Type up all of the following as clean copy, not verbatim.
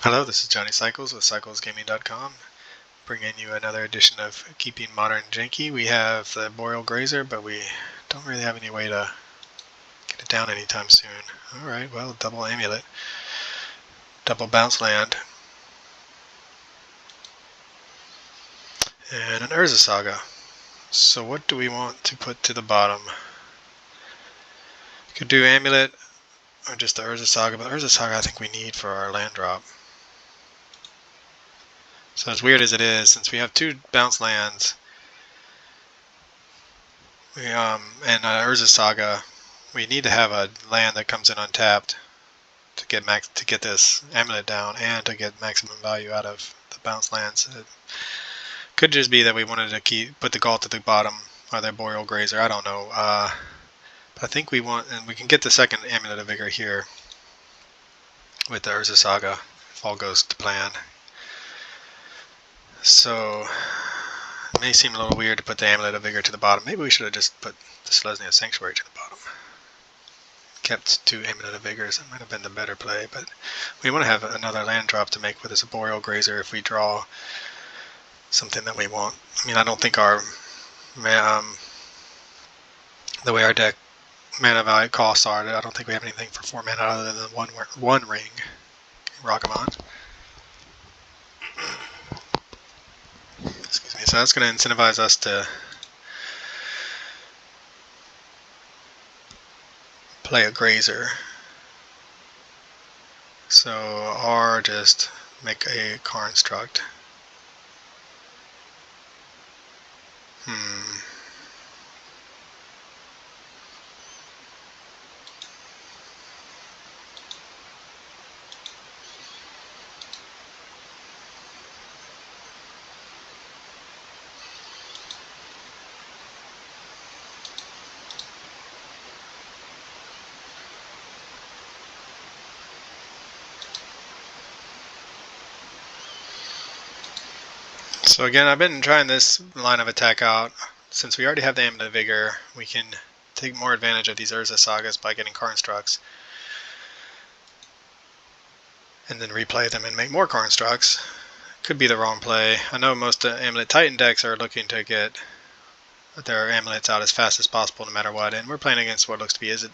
Hello, this is Johnny Cycles with CyclesGaming.com, bringing you another edition of Keeping Modern Janky. We have the Boreal Grazer, but we don't really have any way to get it down anytime soon. Alright, well, double Amulet, double Bounce Land, and an Urza Saga. So what do we want to put to the bottom? Could do Amulet or just the Urza Saga, but Urza Saga I think we need for our land drop. So as weird as it is, since we have two bounce lands, and Urza Saga, we need to have a land that comes in untapped to get this amulet down and to get maximum value out of the bounce lands. It could just be that we wanted to put the Galt at the bottom or the Boreal Grazer. I don't know, but I think we want, and we can get the second Amulet of Vigor here with the Urza Saga if all goes to plan. So it may seem a little weird to put the Amulet of Vigor to the bottom. Maybe we should have just put the Selesnya Sanctuary to the bottom. Kept two Amulet of Vigors. That might have been the better play, but we want to have another land drop to make with this Boreal Grazer if we draw something that we want. I mean, I don't think our the way our deck mana value costs are, I don't think we have anything for 4 mana other than one ring, Ragavan. Excuse me. So that's going to incentivize us to play a Grazer. So, or just make a construct. So again, I've been trying this line of attack out. Since we already have the Amulet of Vigor, we can take more advantage of these Urza Sagas by getting constructs. And then replay them and make more constructs. Could be the wrong play. I know most Amulet Titan decks are looking to get their amulets out as fast as possible no matter what, and we're playing against what looks to be some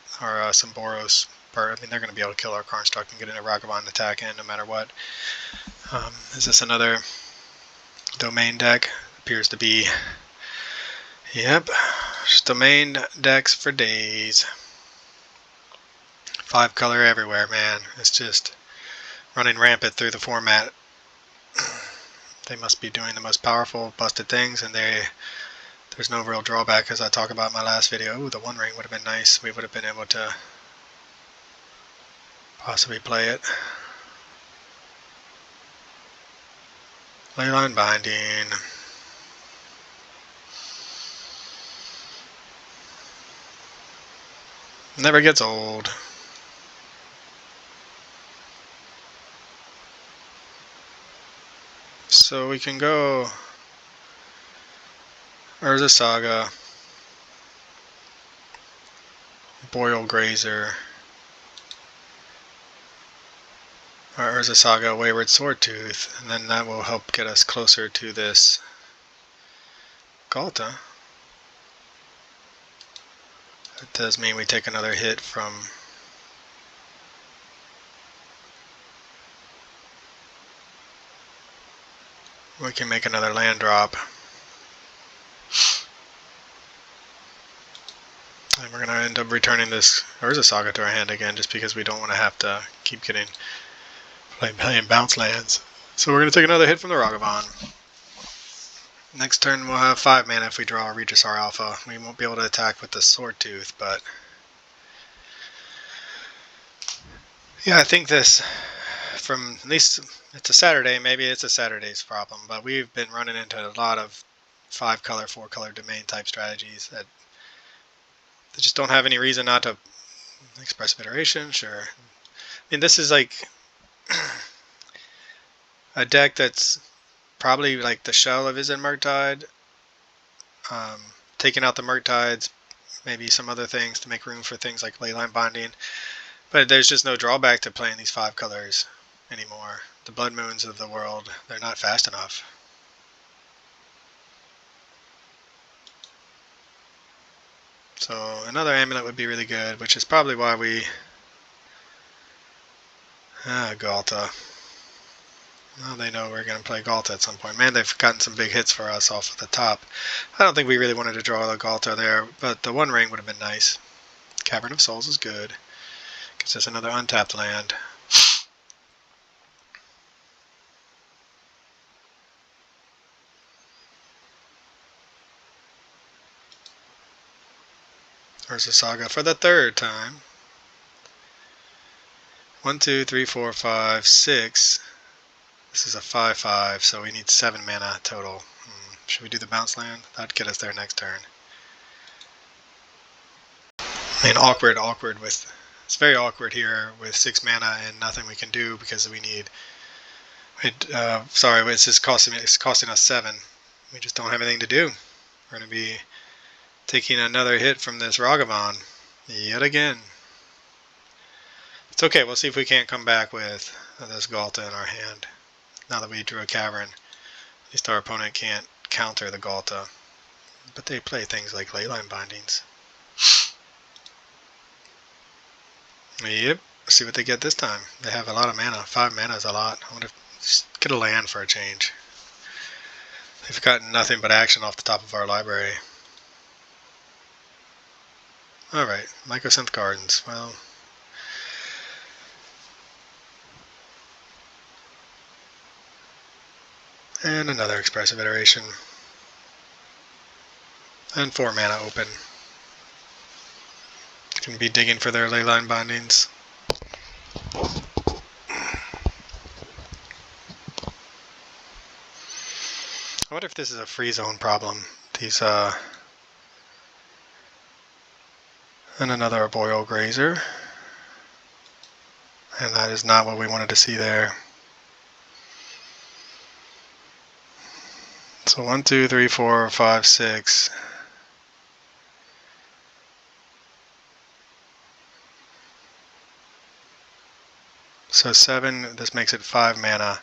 Boros. I mean, they're going to be able to kill our construct and get in a Ragavan attack in no matter what. Is this another domain deck? Appears to be. Yep, just domain decks for days. 5-color everywhere, man. It's just running rampant through the format. They must be doing the most powerful busted things, and there's no real drawback, as I talk about in my last video. Ooh, the One Ring would have been nice. We would have been able to possibly play it. Leyline Binding. Never gets old. So we can go Urza Saga, Boreal Grazer, or Urza Saga, Wayward Swordtooth, and then that will help get us closer to this Galta. That does mean we take another hit from we can make another land drop. And we're going to end up returning this Urza Saga to our hand again just because we don't want to have to keep playing bounce lands. So we're going to take another hit from the Ragavan. Next turn we'll have 5 mana if we draw a Regisar Alpha. We won't be able to attack with the Swordtooth, but yeah, I think this, from at least it's a Saturday, maybe it's a Saturday's problem, but we've been running into a lot of 5-color, 4-color domain type strategies that they just don't have any reason not to. Expressive Iteration, sure. I mean, this is like a deck that's probably like the shell of Izzet Murktide, taking out the Murktides, maybe some other things to make room for things like Leyline Binding, but there's just no drawback to playing these 5 colors. anymore. The Blood Moons of the world, they're not fast enough. So another amulet would be really good, which is probably why we... Galta. Well, they know we're going to play Galta at some point. Man, they've gotten some big hits for us off of the top. I don't think we really wanted to draw the Galta there, but the One Ring would have been nice. Cavern of Souls is good. Gives us another untapped land. Urza Saga for the third time. 1, 2, 3, 4, 5, 6. This is a 5/5, so we need 7 mana total. Should we do the bounce land? That'd get us there next turn. I mean, awkward with... It's very awkward here with 6 mana and nothing we can do because we need... sorry, it's costing us 7. We just don't have anything to do. We're going to be taking another hit from this Ragavan yet again. It's okay, we'll see if we can't come back with this Galta in our hand. Now that we drew a Cavern, at least our opponent can't counter the Galta. But they play things like Leyline Bindings. Yep, let's see what they get this time. They have a lot of mana. 5 mana is a lot. I wonder if just get a land for a change. They've gotten nothing but action off the top of our library. Alright, Mycosynth Gardens. Well, and another Expressive Iteration. And 4 mana open. Can be digging for their Leyline Bindings. I wonder if this is a free zone problem. These, and another Arboreal Grazer. And that is not what we wanted to see there. So 1, 2, 3, 4, 5, 6. So 7, this makes it 5 mana.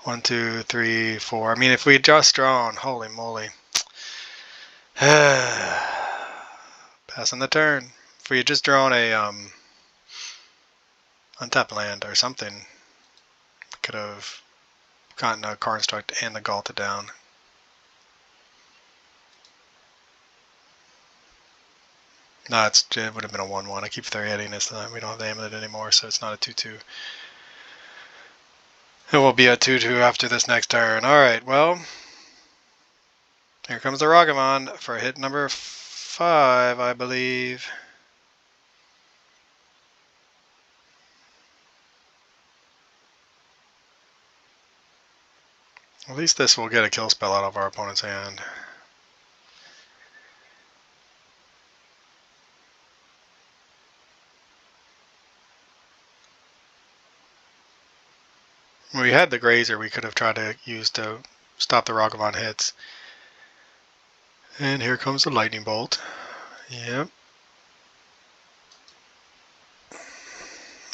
1, 2, 3, 4. I mean, if we had just drawn, holy moly. Passing the turn. If we had just drawn a untapped land or something, we could have gotten a Construct and the Galta down. No, it would have been a 1/1. I keep forgetting this. We don't have the amulet anymore, so it's not a 2/2. It will be a 2/2 after this next turn. Alright, well, here comes the Ragavan for hit number 5, I believe. At least this will get a kill spell out of our opponent's hand. When we had the Grazer, we could have tried to use to stop the Ragavan hits. And here comes the Lightning Bolt. Yep.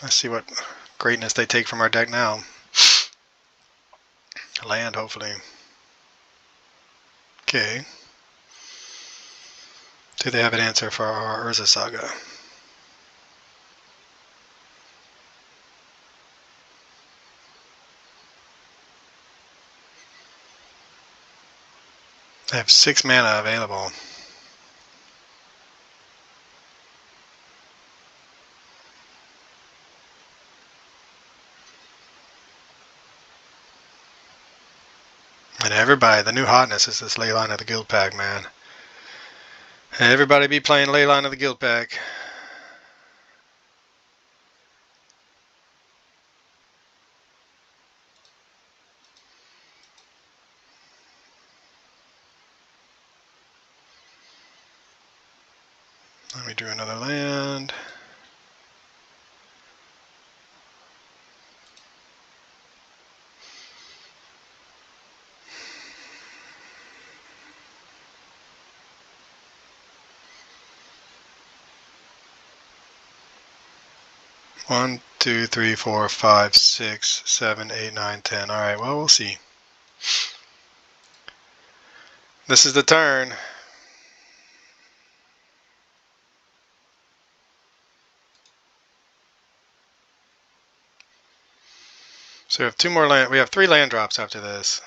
Let's see what greatness they take from our deck now. Land, hopefully. Okay. Do they have an answer for our Urza Saga? They have 6 mana available. And everybody, the new hotness is this Leyline of the Guild Pack, man. Everybody be playing Leyline of the Guild Pack. Let me do another land. 1, 2, 3, 4, 5, 6, 7, 8, 9, 10. Alright, well, we'll see. This is the turn. So we have 2 more land. We have 3 land drops after this.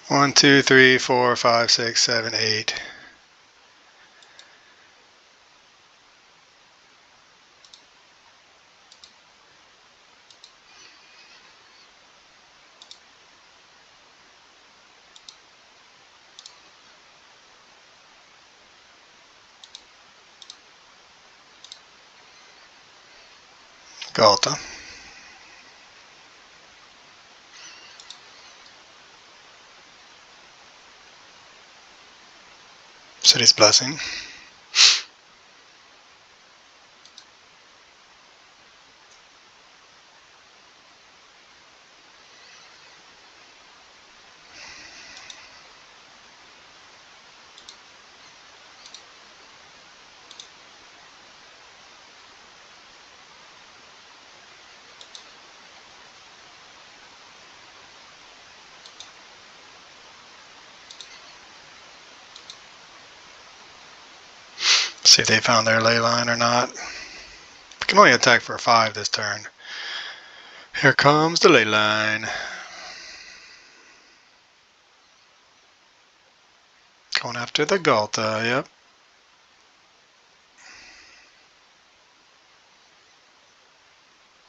One, two, three, four, five, six, 7, 8. Galta. City's Blessing. See if they found their ley line or not. We can only attack for 5 this turn. Here comes the ley line. Going after the Galta, yep.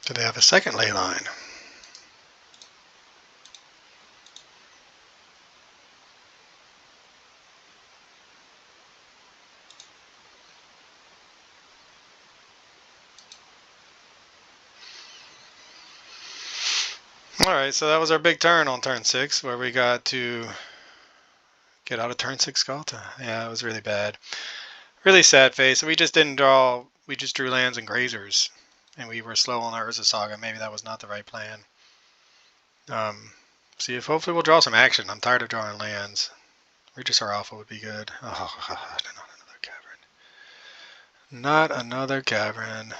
Do they have a second ley line? Alright, so that was our big turn on turn 6, where we got to get out of turn 6 Galta. Yeah, it was really bad. Really sad face. We just didn't draw, we just drew lands and grazers. And we were slow on our Urza Saga. Maybe that was not the right plan. See if hopefully we'll draw some action. I'm tired of drawing lands. Regisaur Alpha would be good. Oh, God, not another cavern. Not another cavern.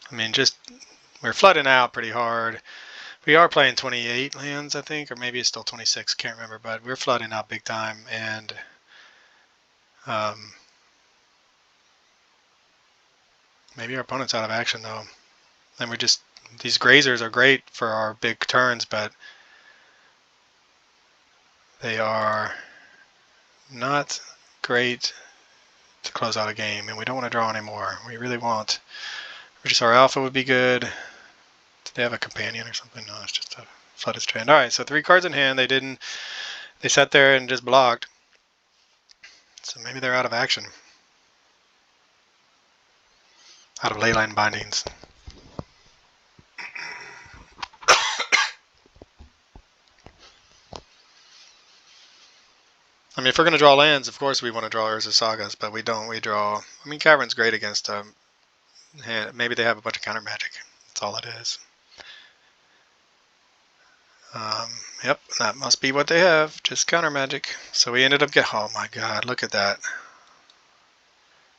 I mean, just, we're flooding out pretty hard. We are playing 28 lands, I think, or maybe it's still 26, can't remember, but we're flooding out big time, and maybe our opponent's out of action, though. And we're just, these grazers are great for our big turns, but they are not great to close out a game, and we don't want to draw anymore. We really want. Regisaur Alpha would be good. Do they have a companion or something? No, it's just a Flooded Strand. Alright, so 3 cards in hand. They sat there and just blocked. So maybe they're out of action. Out of Leyline Bindings. I mean, if we're going to draw lands, of course we want to draw Urza Sagas, but we don't. We draw. I mean, Cavern's great against maybe they have a bunch of counter magic. That's all it is. Yep, that must be what they have. Just counter magic. So we ended up getting. Oh my God! Look at that.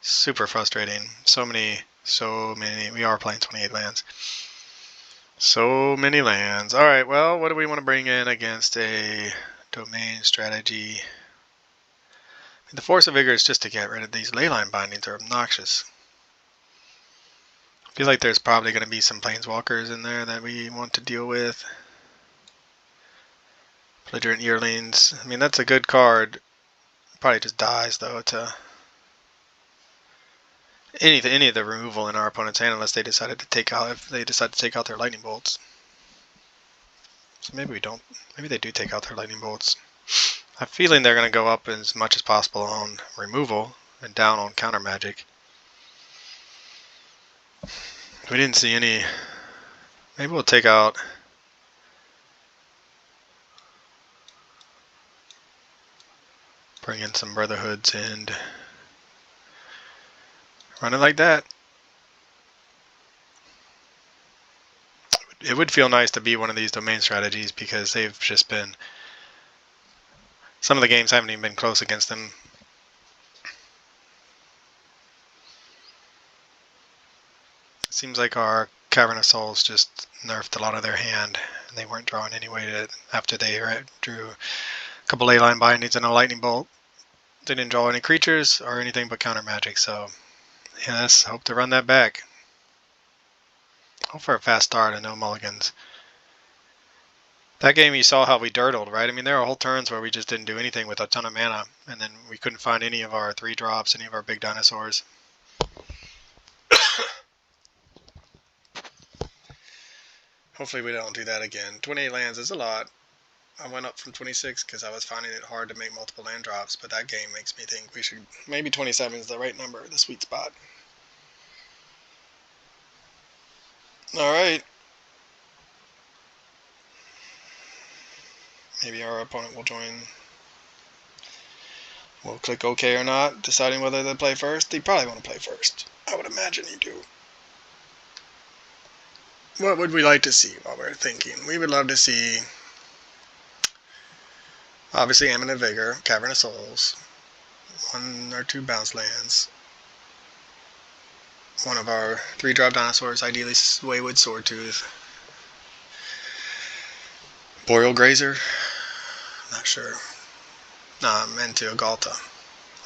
Super frustrating. So many. We are playing 28 lands. So many lands. All right. Well, what do we want to bring in against a domain strategy? The Force of Vigor is just to get rid of these leyline bindings. They're obnoxious. I feel like there's probably going to be some planeswalkers in there that we want to deal with. Belligerent Yearlings. I mean, that's a good card Probably just dies though to any of the removal in our opponent's hand unless they decided to take out their lightning bolts. So maybe we don't. Maybe they do take out their lightning bolts. I have a feeling they're going to go up as much as possible on removal and down on counter magic. We didn't see any. Maybe we'll take out. Bring in some Brotherhoods and run it like that. It would feel nice to be one of these domain strategies because they've just been. Some of the games haven't even been close against them. It seems like our Cavern of Souls just nerfed a lot of their hand, and they weren't drawing anyway after they drew a couple leyline bindings and a lightning bolt. They didn't draw any creatures or anything but counter magic, so yeah, let's hope to run that back. Hope for a fast start and no mulligans. That game you saw how we dirtled, right? I mean, there are whole turns where we just didn't do anything with a ton of mana, and then we couldn't find any of our 3-drops, any of our big dinosaurs. Hopefully we don't do that again. 28 lands is a lot. I went up from 26 because I was finding it hard to make multiple land drops, but that game makes me think we should... Maybe 27 is the right number, the sweet spot. Alright. Maybe our opponent will join. We'll click OK or not, deciding whether they play first. They probably want to play first. I would imagine you do. What would we like to see while we're thinking? We would love to see, obviously, Amulet Vigor, Cavern of Souls, 1 or 2 bounce lands, one of our 3-drop dinosaurs, ideally Wayward Swordtooth, Boreal Grazer, not sure. I'm into Agalta,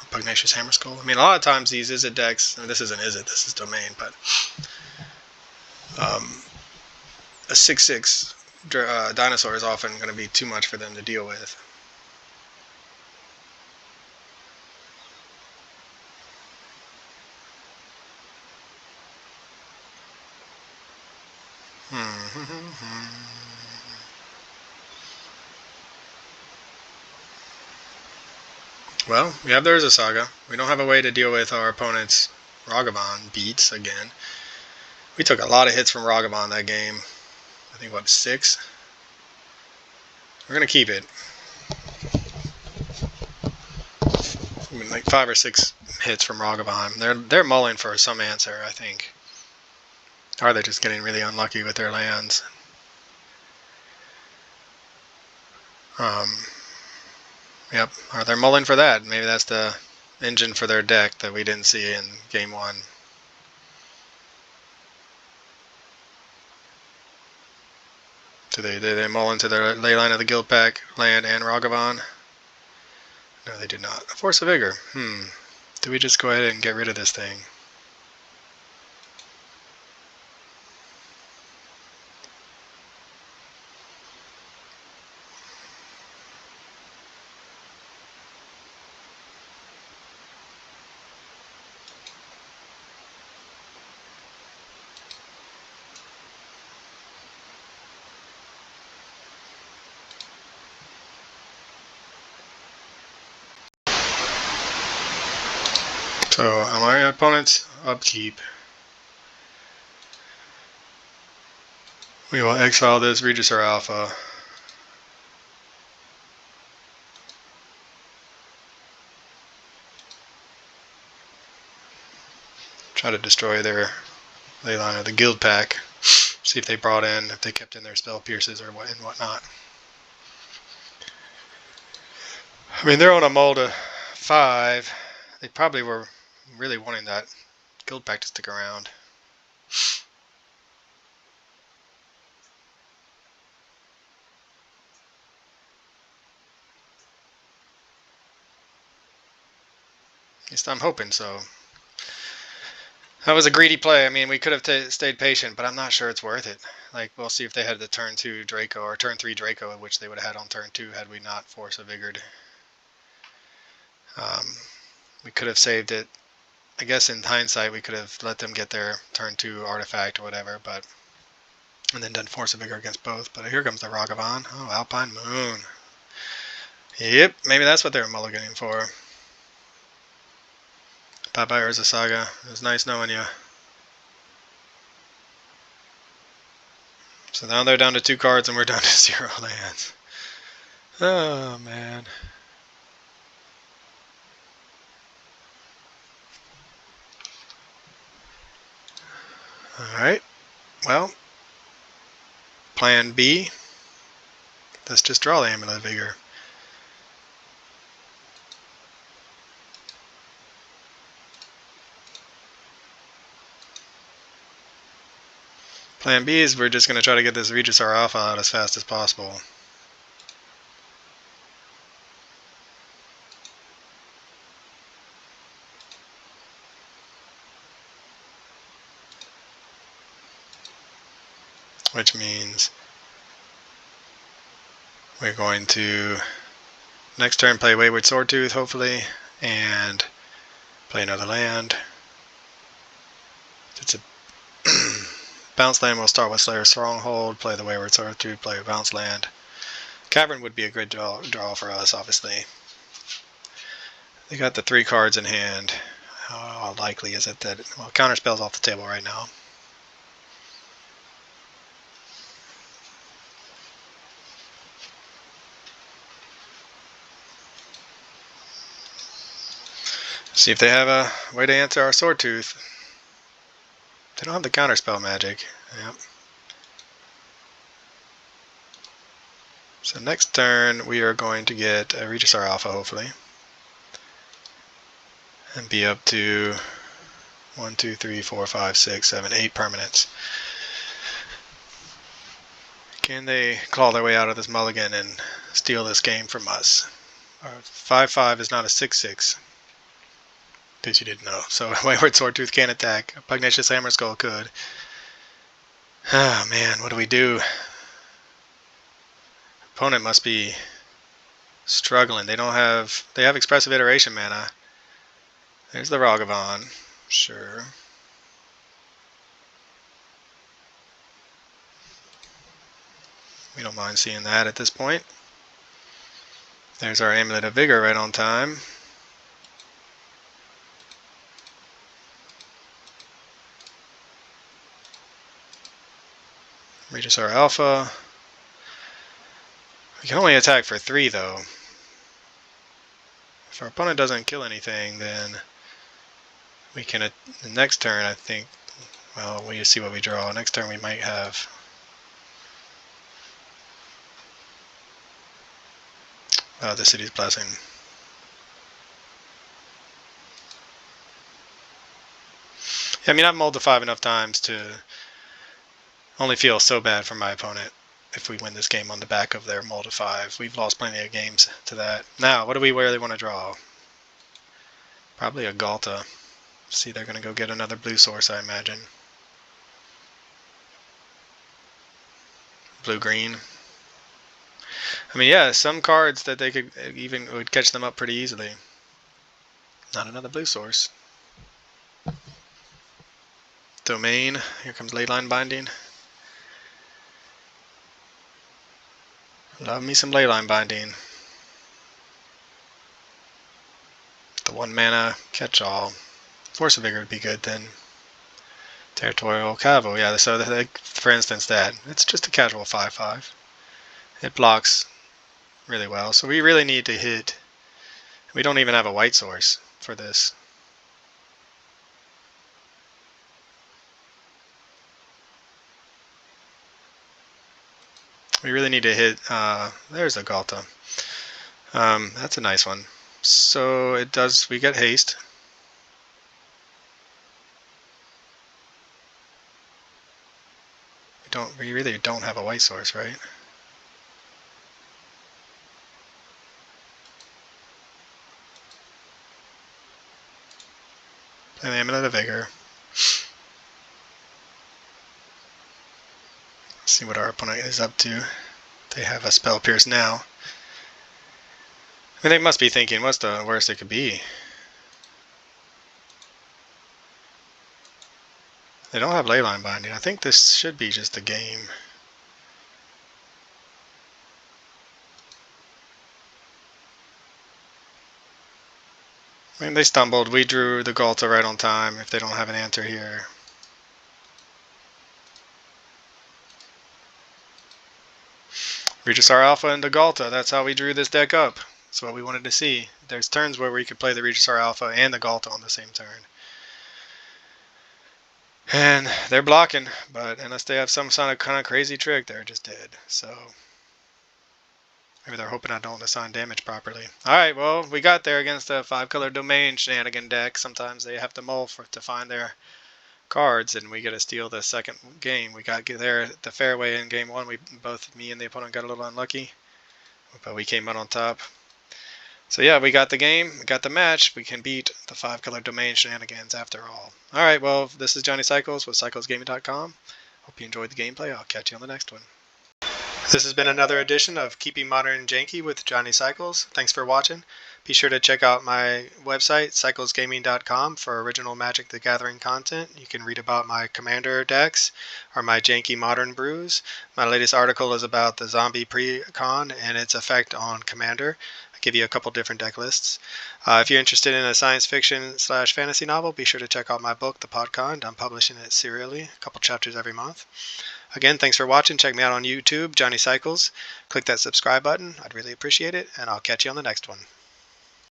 Pugnacious Hammerskull. I mean, a lot of times these Izzet decks, this isn't Izzet, this is Domain, but a 6/6 dinosaur is often going to be too much for them to deal with. Well, we have the Urza Saga. We don't have a way to deal with our opponent's Ragavan beats again. We took a lot of hits from Ragavan that game. I think, what, 6? We're going to keep it. I mean, like 5 or 6 hits from Ragavan. They're mulling for some answer, I think. Or they're just getting really unlucky with their lands. Yep, or they're mulling for that. Maybe that's the engine for their deck that we didn't see in Game 1. Do they mull into their Leyline of the Guildpact, land, and Ragavan? No, they did not. A Force of Vigor. Do we just go ahead and get rid of this thing? So, on my opponent's upkeep, we will exile this Regisaur Alpha. Try to destroy their Leyline of the Guildpact. See if they brought in, if they kept in their Spell Pierces or whatnot. I mean, they're on a mull to 5. They probably were really wanting that Guildpact to stick around. At least I'm hoping so. That was a greedy play. I mean, we could have stayed patient, but I'm not sure it's worth it. Like, we'll see if they had the turn 2 Draco or turn 3 Draco, which they would have had on turn 2 had we not Force of Vigored. We could have saved it. I guess in hindsight we could have let them get their turn 2 artifact or whatever, but and then done Force of Vigor against both. But here comes the Ragavan. Oh, Alpine Moon. Yep, maybe that's what they were mulliganing for. Bye-bye, Urza Saga. It was nice knowing you. So now they're down to 2 cards and we're down to 0 lands. Oh, man. Alright. Well, plan B. Let's just draw the Amulet of Vigor. Plan B is we're just going to try to get this Regisar Alpha out as fast as possible. Which means we're going to next turn play Wayward Swordtooth, hopefully, and play another land. If it's a bounce land, we'll start with Slayer's Stronghold, play the Wayward Swordtooth, play a bounce land. Cavern would be a good draw for us, obviously. They got the 3 cards in hand. How likely is it that... Well, Counterspell's off the table right now. See if they have a way to answer our Swordtooth. They don't have the Counterspell magic. Yep. So next turn we are going to get a Regisar Alpha, hopefully. And be up to 1, 2, 3, 4, 5, 6, 7, 8 permanents. Can they claw their way out of this mulligan and steal this game from us? Our 5/5 is not a 6/6. In case you didn't know. So Wayward Swordtooth can't attack. Pugnacious Hammerskull could. Ah, man, what do we do? Opponent must be struggling. They have Expressive Iteration mana. There's the Ragavan. Sure. We don't mind seeing that at this point. There's our Amulet of Vigor right on time. Regisar Alpha. We can only attack for 3 though. If our opponent doesn't kill anything, then we can, the next turn I think, well, we just see what we draw. Next turn we might have the City's Blessing. Yeah, I mean, I've mulled to 5 enough times to only feel so bad for my opponent if we win this game on the back of their mull to 5. We've lost plenty of games to that. Now, what do we really want to draw? Probably a Galta. See, they're going to go get another blue source, I imagine. Blue-green. I mean, yeah, some cards that they could even would catch them up pretty easily. Not another blue source. Domain. Here comes Leyline Binding. Love me some Leyline Binding. The 1 mana catch-all. Force of Vigor would be good then. Territorial Cavalry, yeah, so for instance that. It's just a casual 5/5. It blocks really well, so we really need to hit... We don't even have a white source for this. We really need to hit... there's a Galta. That's a nice one. So it does... We get haste. We really don't have a white source, right? Play the Amulet of Vigor. See what our opponent is up to. They have a Spell Pierce now. I mean, they must be thinking, what's the worst it could be? They don't have leyline binding. I think this should be just a game. I mean, they stumbled. We drew the Galta right on time if they don't have an answer here. Regisaur Alpha into Galta. That's how we drew this deck up. That's what we wanted to see. There's turns where we could play the Regisaur Alpha and the Galta on the same turn. And they're blocking, but unless they have some kind of crazy trick, they're just dead. So maybe they're hoping I don't assign damage properly. Alright, well, we got there against a 5-color domain shenanigan deck. Sometimes they have to mull to find their cards, and we get to steal the second game. We got there at the fairway in game 1. Me and the opponent got a little unlucky, but we came out on top. So yeah, we got the game, we got the match. We can beat the 5-color domain shenanigans after all. Alright, well, this is Johnny Cycles with CyclesGaming.com. Hope you enjoyed the gameplay. I'll catch you on the next one. This has been another edition of Keeping Modern Janky with Johnny Cycles. Thanks for watching. Be sure to check out my website, CyclesGaming.com, for original Magic the Gathering content. You can read about my Commander decks or my Janky Modern brews. My latest article is about the Zombie Precon and its effect on Commander. I give you a couple different deck lists. If you're interested in a science fiction / fantasy novel, be sure to check out my book, The Podcon. I'm publishing it serially, a couple chapters every month. Again, thanks for watching. Check me out on YouTube, Johnny Cycles. Click that subscribe button. I'd really appreciate it, and I'll catch you on the next one.